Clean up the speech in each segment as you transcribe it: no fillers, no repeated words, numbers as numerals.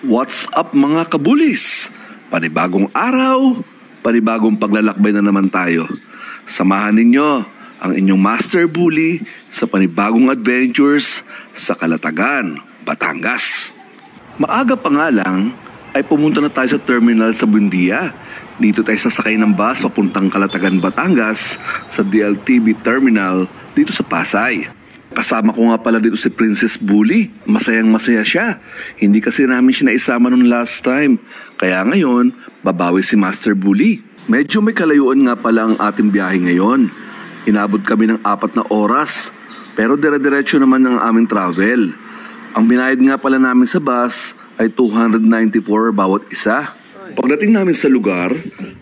What's up mga kabulis? Panibagong araw, panibagong paglalakbay na naman tayo. Samahan ninyo ang inyong Master Bully sa panibagong adventures sa Calatagan, Batangas. Maaga pa nga lang ay pumunta na tayo sa terminal sa Buendia. Dito tayo sasakay ng bus papuntang Calatagan, Batangas sa DLTV terminal dito sa Pasay. Kasama ko nga pala dito si Princess Bully. Masayang masaya siya. Hindi kasi namin siya naisama nung last time. Kaya ngayon, babawi si Master Bully. Medyo may kalayuan nga pala ang ating biyahe ngayon. Inabot kami ng 4 na oras. Pero dire-diretso naman ang aming travel. Ang binayad nga pala namin sa bus ay 294 bawat isa. Pagdating namin sa lugar,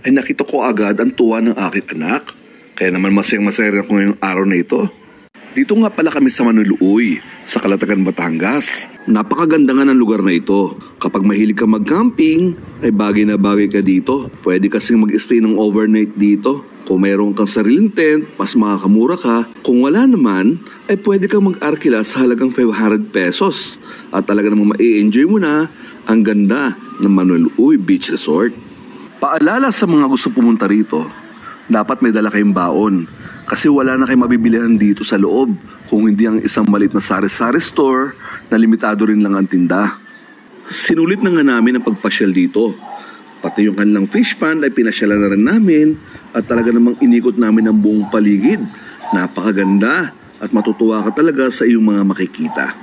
ay nakita ko agad ang tuwa ng aking anak. Kaya naman masayang masaya rin ako ngayong araw na ito. Dito nga pala kami sa Manuluoy, sa Calatagan, Batangas. Napakaganda nga ng lugar na ito. Kapag mahilig ka mag-camping, ay bagay na bagay ka dito. Pwede kasing mag-stay ng overnight dito. Kung mayroon kang sariling tent, mas makakamura ka. Kung wala naman, ay pwede kang mag-arkila sa halagang 500 pesos. At talaga namang ma-enjoy mo na ang ganda ng Manuluoy Beach Resort. Paalala sa mga gusto pumunta rito, dapat may dala kayong baon. Kasi wala na kayong mabibilihan dito sa loob kung hindi ang isang maliit na sari-sari store na limitado rin lang ang tinda. Sinulit na nga namin ang pagpasyal dito. Pati yung kanilang fish pond ay pinasyalan na rin namin at talaga namang inikot namin ang buong paligid. Napakaganda at matutuwa ka talaga sa iyong mga makikita.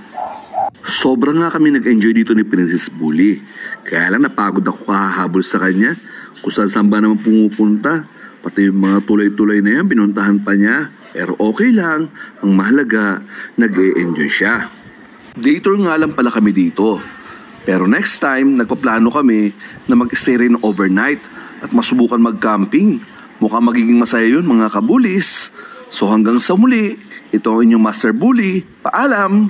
Sobra nga kami nag-enjoy dito ni Princess Bully. Kaya lang napagod ako kahahabol sa kanya kung saan ba naman pumupunta. Pati yung mga tulay-tulay na yan, binuntahan pa niya. Pero okay lang, ang mahalaga, nag-e-enjoy siya. Day tour nga lang pala kami dito. Pero next time, nagpaplano kami na mag-stay rin overnight at masubukan mag-camping. Mukhang magiging masaya yun mga kabulis. So hanggang sa muli, ito ang inyong Master Bully. Paalam!